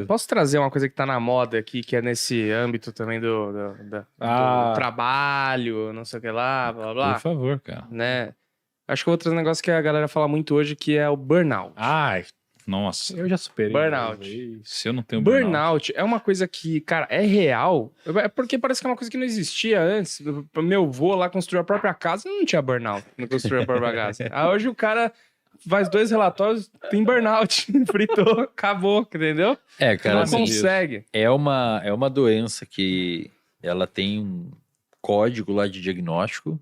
Posso trazer uma coisa que tá na moda aqui, que é nesse âmbito também do trabalho, não sei o que lá, blá, blá, blá. Por favor, cara. Né? Acho que outro negócio que a galera fala muito hoje que é o burnout. Ai, nossa. Eu já superei. Burnout. Se eu não tenho burnout... Burnout é uma coisa que, cara, é real. É porque parece que é uma coisa que não existia antes. Meu avô lá construiu a própria casa, não tinha burnout. Não construiu a própria casa. Aí hoje o cara faz 2 relatórios, tem burnout. Fritou, acabou, entendeu? Cara, Não assim, consegue. é uma doença que ela tem um código lá de diagnóstico.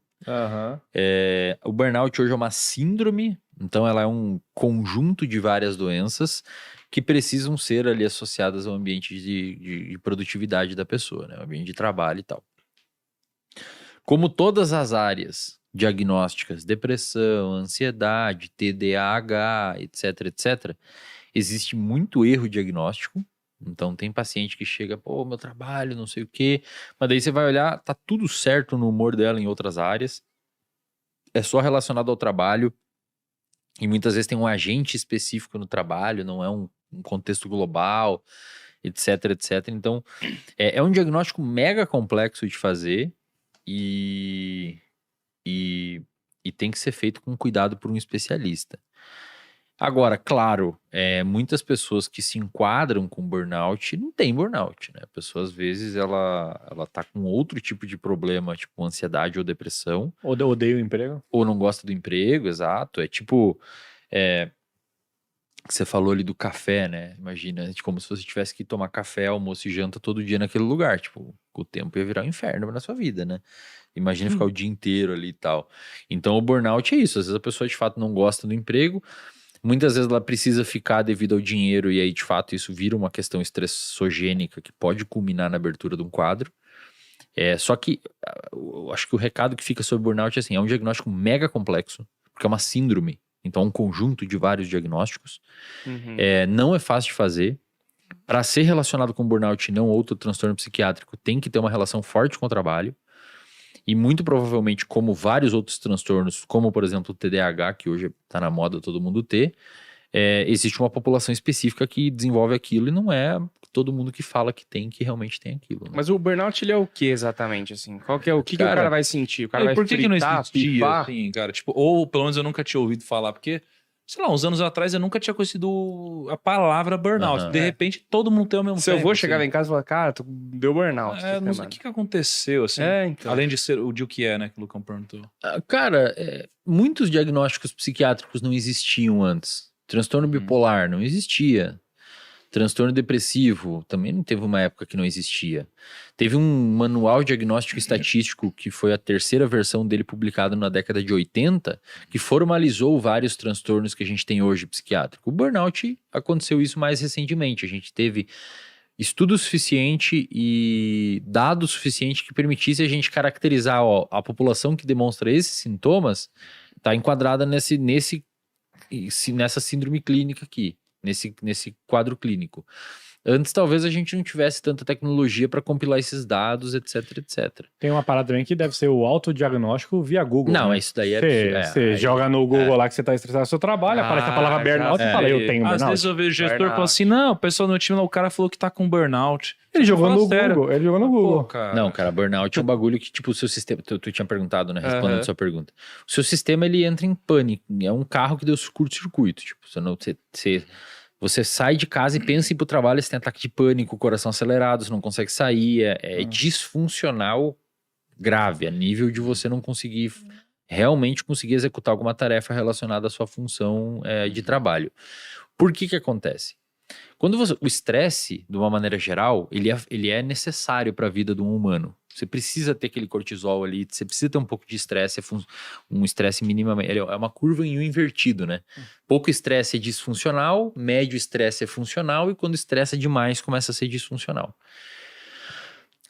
O burnout hoje é uma síndrome, então ela é um conjunto de várias doenças que precisam ser ali associadas ao ambiente de produtividade da pessoa, né? O ambiente de trabalho e tal. Como todas as áreas diagnósticas, depressão, ansiedade, TDAH, etc, existe muito erro diagnóstico. Então tem paciente que chega, meu trabalho, não sei o quê, mas daí você vai olhar, tá tudo certo no humor dela em outras áreas, é só relacionado ao trabalho, e muitas vezes tem um agente específico no trabalho, não é um contexto global, etc. Então é um diagnóstico mega complexo de fazer e tem que ser feito com cuidado por um especialista. Agora, claro, muitas pessoas que se enquadram com burnout não tem burnout, né? A pessoa, às vezes, ela tá com outro tipo de problema, tipo ansiedade ou depressão. Ou odeia o emprego. Ou não gosta do emprego, exato. É tipo, você falou ali do café, né? Imagina, como se você tivesse que tomar café, almoço e janta todo dia naquele lugar. Tipo, o tempo ia virar um inferno na sua vida, né? Imagina ficar o dia inteiro ali e tal. Então, o burnout é isso. Às vezes a pessoa, de fato, não gosta do emprego. Muitas vezes ela precisa ficar devido ao dinheiro e aí, de fato, isso vira uma questão estressogênica que pode culminar na abertura de um quadro. Só que eu acho que o recado que fica sobre burnout é assim, é um diagnóstico mega complexo, porque é uma síndrome, então é um conjunto de vários diagnósticos. Não é fácil de fazer. Para ser relacionado com burnout e não outro transtorno psiquiátrico, tem que ter uma relação forte com o trabalho. E muito provavelmente, como vários outros transtornos, como por exemplo o TDAH, que hoje está na moda todo mundo ter, existe uma população específica que desenvolve aquilo e não é todo mundo que fala que realmente tem aquilo. Né? Mas o burnout, ele é o que exatamente, assim? Qual que é o que o cara vai sentir? O cara vai por que não fritar, existia, pifar? assim, cara? Tipo, ou pelo menos eu nunca tinha ouvido falar, porque... Sei lá, uns anos atrás eu nunca tinha conhecido a palavra burnout. De repente, todo mundo tem o mesmo Se eu tempo. vou chegar em casa e falar, cara, tu deu burnout. Não sei o que aconteceu, assim. Então. Além de ser o que é, né, que o Lucão perguntou. Cara, muitos diagnósticos psiquiátricos não existiam antes. Transtorno bipolar não existia. Transtorno depressivo também não teve uma época que não existia. Teve um manual diagnóstico estatístico que foi a terceira versão dele publicado na década de 80, que formalizou vários transtornos que a gente tem hoje psiquiátrico. O burnout aconteceu isso mais recentemente. A gente teve estudo suficiente e dado suficiente que permitisse a gente caracterizar a população que demonstra esses sintomas está enquadrada nessa síndrome clínica aqui. Nesse quadro clínico. Antes, talvez a gente não tivesse tanta tecnologia para compilar esses dados, etc. Tem uma parada também que deve ser o autodiagnóstico via Google. Não, né? isso daí Você joga no Google lá que você tá estressado do seu trabalho, aparece a palavra burnout e fala, eu tenho burnout. Às vezes eu vejo o gestor falando assim, não, o pessoal no time, o cara falou que tá com burnout. Ele jogou no Google, ele jogou no Google. Cara. Não, cara, burnout é um bagulho que, tipo, o seu sistema... Tu tinha perguntado, né? Respondendo a sua pergunta. O seu sistema, ele entra em pânico. É um carro que deu curto-circuito. Tipo, você sai de casa e pensa em ir pro trabalho, você tem ataque de pânico, coração acelerado, você não consegue sair. É disfuncional grave, a nível de você não conseguir realmente conseguir executar alguma tarefa relacionada à sua função de trabalho. Por que acontece? Quando o estresse, de uma maneira geral, ele é necessário para a vida de um humano. Você precisa ter aquele cortisol ali, você precisa ter um pouco de estresse, um estresse minimamente. É uma curva em U invertido, né? Pouco estresse é disfuncional, médio estresse é funcional, e quando estressa demais, começa a ser disfuncional.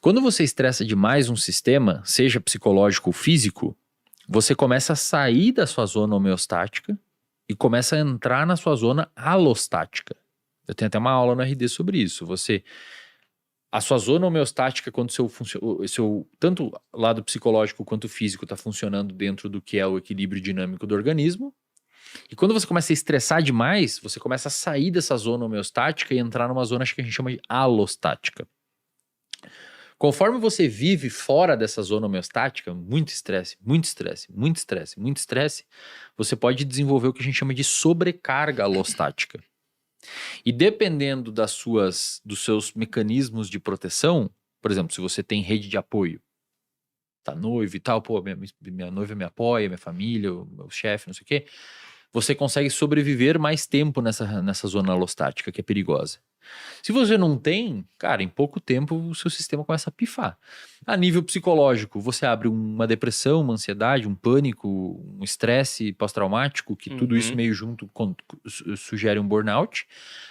Quando você estressa demais um sistema, seja psicológico ou físico, você começa a sair da sua zona homeostática e começa a entrar na sua zona alostática. Eu tenho até uma aula no RD sobre isso. A sua zona homeostática, quando o seu tanto lado psicológico quanto físico está funcionando dentro do que é o equilíbrio dinâmico do organismo. E quando você começa a estressar demais, você começa a sair dessa zona homeostática e entrar numa zona que a gente chama de alostática. Conforme você vive fora dessa zona homeostática, muito estresse, muito estresse, muito estresse, muito estresse, você pode desenvolver o que a gente chama de sobrecarga alostática. E dependendo dos seus mecanismos de proteção, por exemplo, se você tem rede de apoio, tá noivo e tal, pô, minha noiva me apoia, minha família, o meu chefe, não sei o quê, você consegue sobreviver mais tempo nessa zona alostática que é perigosa. Se você não tem, cara, em pouco tempo o seu sistema começa a pifar. A nível psicológico, você abre uma depressão, uma ansiedade, um pânico, um estresse pós-traumático, que tudo isso meio junto sugere um burnout.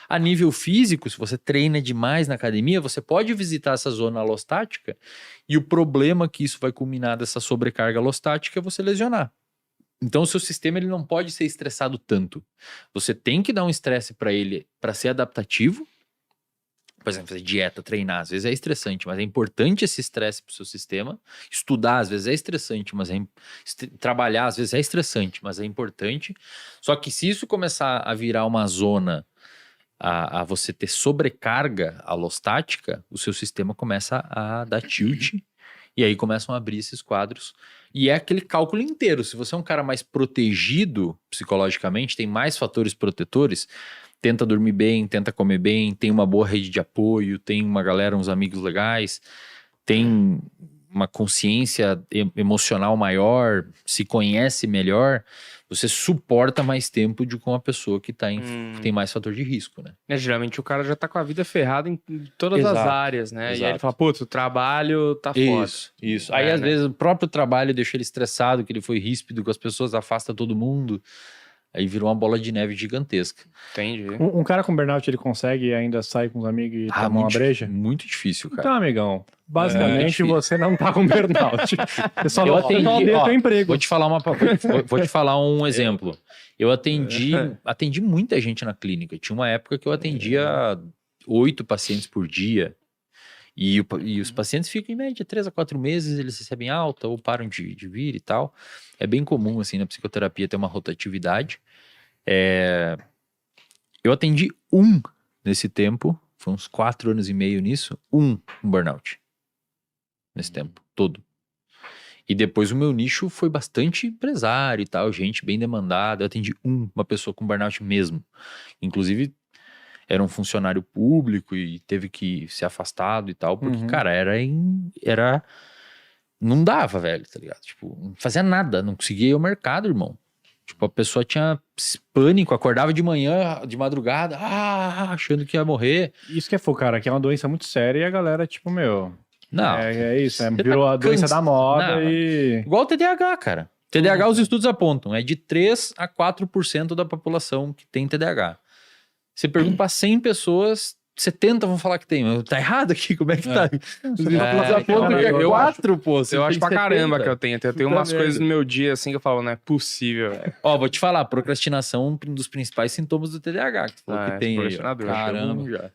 A nível físico, se você treina demais na academia, você pode visitar essa zona alostática e o problema que isso vai culminar dessa sobrecarga alostática é você lesionar. Então, o seu sistema ele não pode ser estressado tanto. Você tem que dar um estresse para ele para ser adaptativo. Por exemplo, fazer dieta, treinar, às vezes é estressante, mas é importante esse estresse para o seu sistema. Estudar, às vezes é estressante, mas trabalhar, às vezes é estressante, mas é importante. Só que se isso começar a virar uma zona, a você ter sobrecarga alostática, o seu sistema começa a dar tilt, e aí começam a abrir esses quadros. E é aquele cálculo inteiro. Se você é um cara mais protegido psicologicamente, tem mais fatores protetores, tenta dormir bem, tenta comer bem, tem uma boa rede de apoio, tem uma galera, uns amigos legais, tem uma consciência emocional maior, se conhece melhor, você suporta mais tempo do que uma pessoa que tem mais fator de risco, né? Geralmente o cara já tá com a vida ferrada em todas as áreas, né? Exato. E aí ele fala, putz, o trabalho tá foda. Isso. Aí às vezes o próprio trabalho deixa ele estressado, que ele foi ríspido com as pessoas, afasta todo mundo. Aí virou uma bola de neve gigantesca. Entendi. Um cara com burnout, ele consegue ainda sair com os amigos e tomar uma breja? Muito difícil, cara. Então, amigão, basicamente você não tá com burnout. Você só não atendi, odeia teu emprego. Vou te falar um exemplo. Eu atendi muita gente na clínica. Tinha uma época que eu atendia 8 pacientes por dia. E os pacientes ficam em média 3 a 4 meses, eles recebem alta ou param de vir e tal. É bem comum, assim, na psicoterapia ter uma rotatividade. Eu atendi nesse tempo, foi uns 4 anos e meio nisso, um burnout. Nesse tempo todo. E depois o meu nicho foi bastante empresário e tal, gente bem demandada. Eu atendi uma pessoa com burnout mesmo. Inclusive, era um funcionário público e teve que ser afastado e tal, porque, cara, não dava, velho, tá ligado? Tipo, não fazia nada, não conseguia ir ao mercado, irmão. Tipo, a pessoa tinha pânico, acordava de manhã, de madrugada, achando que ia morrer. Isso que é fogo, cara, que é uma doença muito séria e a galera, tipo, meu... Não. É isso, virou a doença da moda e... Igual o TDAH, cara. TDAH, os estudos apontam, é de 3 a 4% da população que tem TDAH. Você pergunta para 100 pessoas, 70 vão falar que tem. Tá errado aqui? Como é que tá? Eu 4, pô. Eu acho pra 70. caramba que eu tenho. Eu tenho umas coisas no meu dia assim que eu falo, não é possível. Ó, vou te falar, procrastinação é um dos principais sintomas do TDAH. Que tu falou que tem aí. Caramba. Já.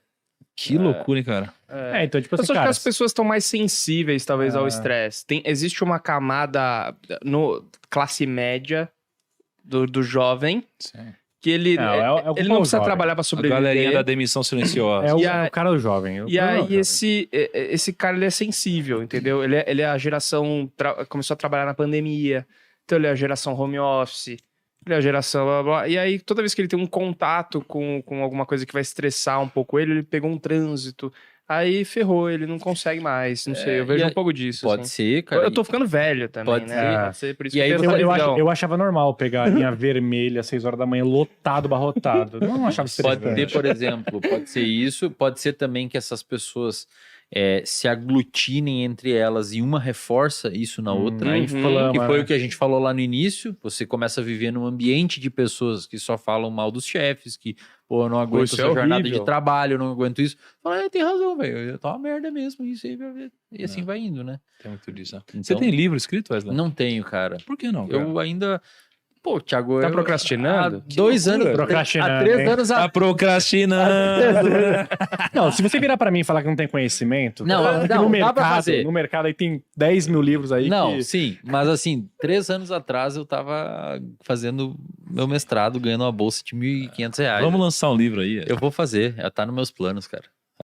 Que loucura, hein, cara? Então, tipo assim, Eu acho cara... que as pessoas estão mais sensíveis, talvez, ao estresse. Existe uma camada no classe média do jovem... Sim. Que ele não precisa trabalhar pra A sobreviver. galerinha da demissão silenciosa. É o cara do jovem. E aí esse cara, ele é sensível, entendeu? Ele é a geração... Começou a trabalhar na pandemia. Então ele é a geração home office. Ele é a geração... Blá, blá. E aí, toda vez que ele tem um contato com alguma coisa que vai estressar um pouco ele pegou um trânsito... Aí ferrou, ele não consegue mais, não sei, eu vejo um pouco disso. Pode ser, cara. Eu tô ficando velho também, pode né? ser. Por isso E aí eu achava normal pegar a linha vermelha às 6 horas da manhã, lotado, abarrotado. Não achava Pode ter, por exemplo, pode ser isso, pode ser também que essas pessoas se aglutinem entre elas e uma reforça isso na outra. Que foi o que a gente falou lá no início. Você começa a viver num ambiente de pessoas que só falam mal dos chefes, que, pô, eu não aguento essa jornada de trabalho, eu não aguento isso. Fala, tem razão, velho, tá uma merda mesmo isso aí. E assim vai indo, né? Tem muito disso. Então, você tem livro escrito, Wesley? Não tenho, cara. Por que não, cara? Eu ainda... Pô, Thiago... Tá procrastinando? Há 2 anos... Procrastinando, Há 3 hein? anos... Tá procrastinando. Não, se você virar pra mim e falar que não tem conhecimento... Não, porque não, no dá pra mercado, fazer. no mercado aí tem 10 mil livros aí Não, que... sim, mas assim, 3 anos atrás eu tava fazendo meu mestrado, ganhando uma bolsa de R$ 1.500. Vamos lançar um livro aí. Eu vou fazer, tá nos meus planos, cara.